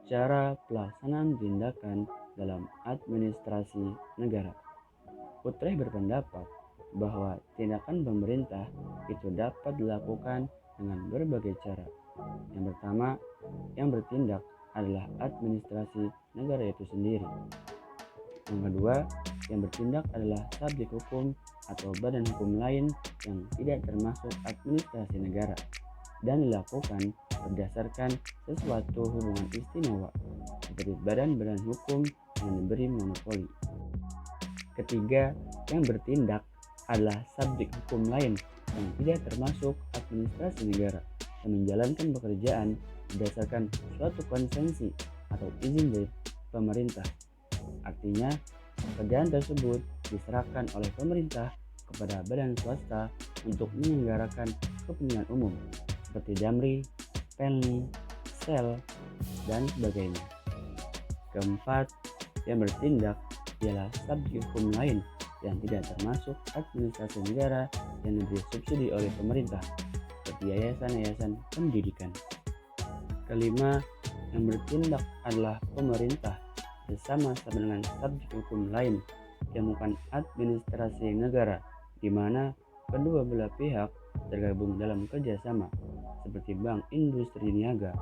Cara pelaksanaan tindakan dalam administrasi negara. Utrecht berpendapat bahwa tindakan pemerintah itu dapat dilakukan dengan berbagai cara. Yang pertama, yang bertindak adalah administrasi negara itu sendiri. Yang kedua, yang bertindak adalah subjek hukum atau badan hukum lain yang tidak termasuk administrasi negara dan dilakukan berdasarkan sesuatu hubungan istimewa seperti badan-badan hukum yang diberi monopoli. Ketiga, yang bertindak adalah subjek hukum lain yang tidak termasuk administrasi negara yang menjalankan pekerjaan berdasarkan suatu konsensi atau izin dari pemerintah. Artinya, pekerjaan tersebut diserahkan oleh pemerintah kepada badan swasta untuk menyelenggarakan kepentingan umum seperti Damri, Penli, Sel, dan sebagainya. Keempat, yang bertindak ialah subjek hukum lain yang tidak termasuk administrasi negara yang diberi subsidi oleh pemerintah seperti yayasan-yayasan pendidikan. Kelima, yang bertindak adalah pemerintah bersama-sama dengan subjek hukum lain yang bukan administrasi negara, di mana kedua belah pihak tergabung dalam kerjasama, seperti Bank Industri Niaga,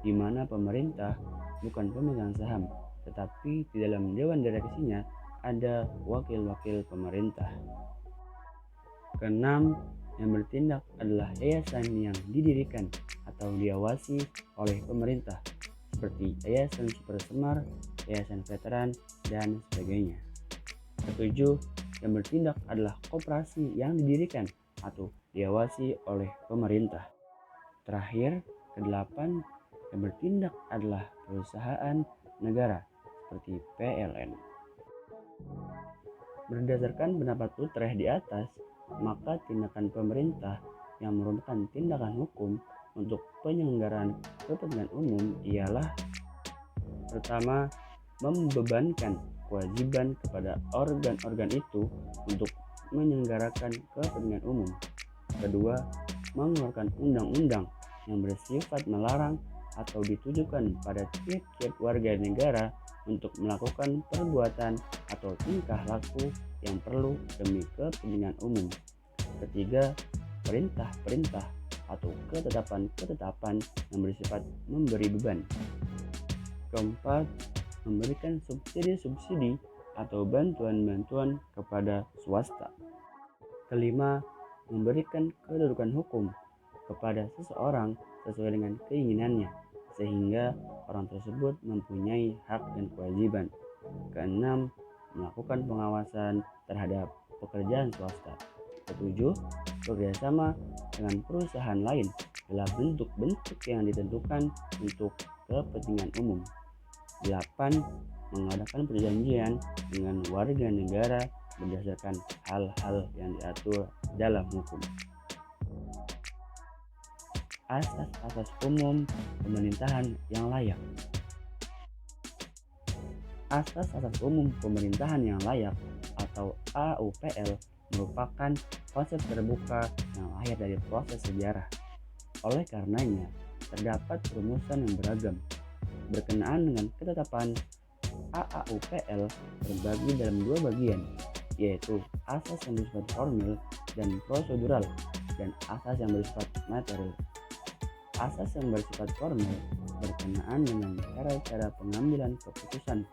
di mana pemerintah bukan pemegang saham, tetapi di dalam dewan direksinya ada wakil-wakil pemerintah. Keenam, yang bertindak adalah yayasan yang didirikan atau diawasi oleh pemerintah, seperti Yayasan Super Semar, Yayasan Veteran, dan sebagainya. Ketujuh, yang bertindak adalah koperasi yang didirikan atau diawasi oleh pemerintah. Terakhir, kedelapan, yang bertindak adalah perusahaan negara seperti PLN. Berdasarkan pendapat Utrecht di atas, maka tindakan pemerintah yang merupakan tindakan hukum untuk penyelenggaraan kepentingan umum ialah: pertama, membebankan kewajiban kepada organ-organ itu untuk menyelenggarakan kepentingan umum. Kedua, mengeluarkan undang-undang yang bersifat melarang atau ditujukan pada tiap-tiap warga negara untuk melakukan perbuatan atau tingkah laku yang perlu demi kepentingan umum. Ketiga, perintah-perintah atau ketetapan-ketetapan yang bersifat memberi beban. Keempat, memberikan subsidi-subsidi atau bantuan-bantuan kepada swasta. Kelima, memberikan kedudukan hukum kepada seseorang sesuai dengan keinginannya, sehingga orang tersebut mempunyai hak dan kewajiban. Keenam, melakukan pengawasan terhadap pekerjaan swasta. Ketujuh, bekerjasama dengan perusahaan lain dalam bentuk-bentuk yang ditentukan untuk kepentingan umum. 8. Mengadakan perjanjian dengan warga negara berdasarkan hal-hal yang diatur dalam hukum. Asas-asas umum pemerintahan yang layak. Asas-asas umum pemerintahan yang layak atau AUPL merupakan konsep terbuka yang lahir dari proses sejarah. Oleh karenanya, terdapat rumusan yang beragam. Berkenaan dengan ketetapan, AAUPL terbagi dalam dua bagian, yaitu asas yang bersifat formil dan prosedural, dan asas yang bersifat material. Asas yang bersifat formil berkenaan dengan cara-cara pengambilan keputusan,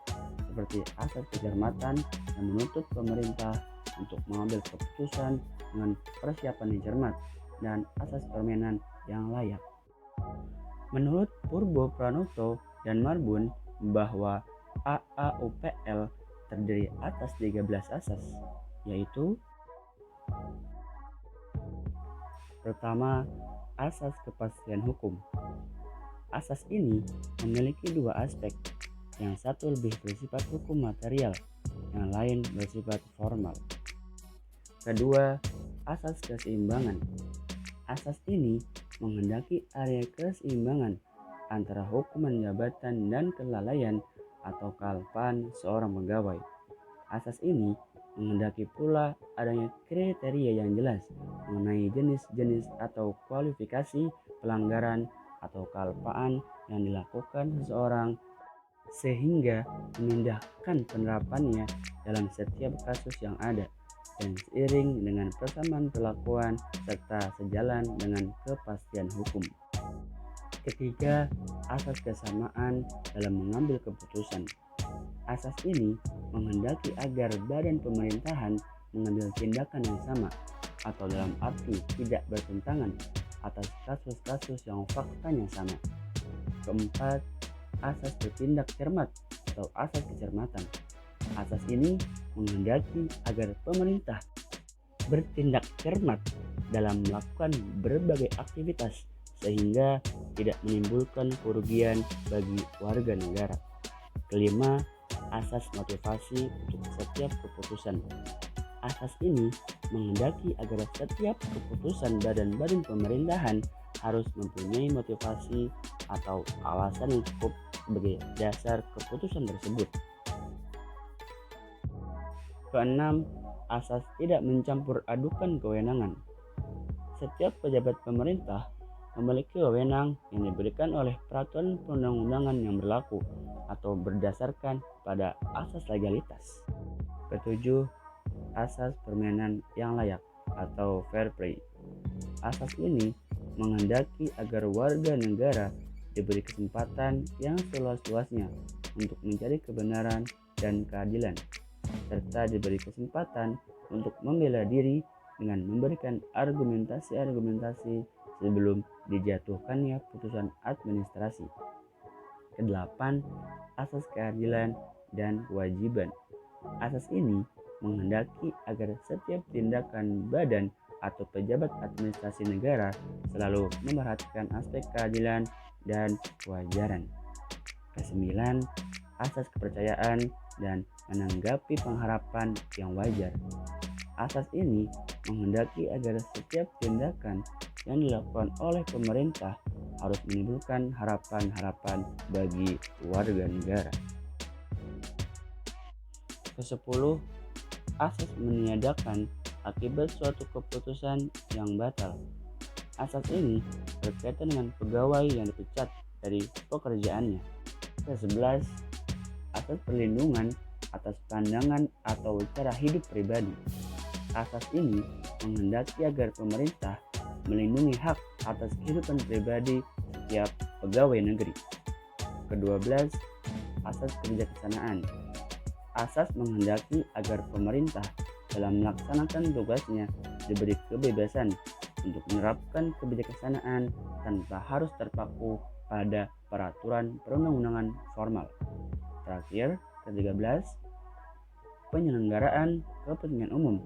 seperti asas kecermatan yang menuntut pemerintah untuk mengambil keputusan dengan persiapan yang cermat, dan asas permainan yang layak. Menurut Purbo Pranoto dan Marbun bahwa AAUPL terdiri atas 13 asas, yaitu: pertama, asas kepastian hukum. Asas ini memiliki dua aspek, yang satu lebih bersifat hukum material, yang lain bersifat formal. Kedua, asas keseimbangan. Asas ini menghendaki area keseimbangan antara hukuman jabatan dan kelalaian atau kealpaan seorang pegawai. Asas ini menghendaki pula adanya kriteria yang jelas mengenai jenis-jenis atau kualifikasi pelanggaran atau kealpaan yang dilakukan seseorang sehingga memindahkan penerapannya dalam setiap kasus yang ada, dan seiring dengan persamaan perlakuan serta sejalan dengan kepastian hukum. Ketiga, asas kesamaan dalam mengambil keputusan. Asas ini menghendaki agar badan pemerintahan mengambil tindakan yang sama atau dalam arti tidak bertentangan atas kasus-kasus yang faktanya sama. Keempat, asas bertindak cermat atau asas kecermatan. Asas ini menghendaki agar pemerintah bertindak cermat dalam melakukan berbagai aktivitas sehingga tidak menimbulkan kerugian bagi warga negara. Kelima, asas motivasi untuk setiap keputusan. Asas ini menghendaki agar setiap keputusan badan-badan pemerintahan harus mempunyai motivasi atau alasan yang cukup sebagai dasar keputusan tersebut. Keenam, asas tidak mencampur adukan kewenangan. Setiap pejabat pemerintah memiliki wewenang yang diberikan oleh peraturan perundang-undangan yang berlaku atau berdasarkan pada asas legalitas. Ketujuh, asas permainan yang layak atau fair play. Asas ini menghendaki agar warga negara diberi kesempatan yang seluas-luasnya untuk mencari kebenaran dan keadilan, serta diberi kesempatan untuk membela diri dengan memberikan argumentasi-argumentasi sebelum dijatuhkannya putusan administrasi. Kedelapan, asas keadilan dan kewajiban. Asas ini menghendaki agar setiap tindakan badan atau pejabat administrasi negara selalu memperhatikan aspek keadilan dan kewajaran. Kesembilan, asas kepercayaan dan menanggapi pengharapan yang wajar. Asas ini menghendaki agar setiap tindakan yang dilakukan oleh pemerintah harus menimbulkan harapan-harapan bagi warga negara. Kesepuluh, asas meniadakan akibat suatu keputusan yang batal. Asas ini berkaitan dengan pegawai yang dipecat dari pekerjaannya. Ke-11, asas perlindungan atas pandangan atau cara hidup pribadi. Asas ini menghendaki agar pemerintah melindungi hak atas kehidupan pribadi setiap pegawai negeri. Ke-12, asas kebijaksanaan. Asas menghendaki agar pemerintah dalam melaksanakan tugasnya diberi kebebasan untuk menerapkan kebijaksanaan tanpa harus terpaku pada peraturan perundang-undangan formal. Terakhir, ke-13, penyelenggaraan kepentingan umum.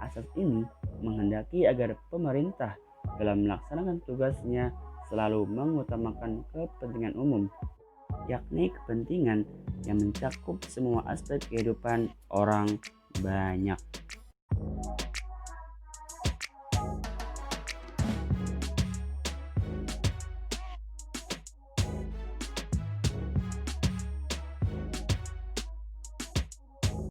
Asas ini menghendaki agar pemerintah dalam melaksanakan tugasnya selalu mengutamakan kepentingan umum, yakni kepentingan yang mencakup semua aspek kehidupan orang banyak.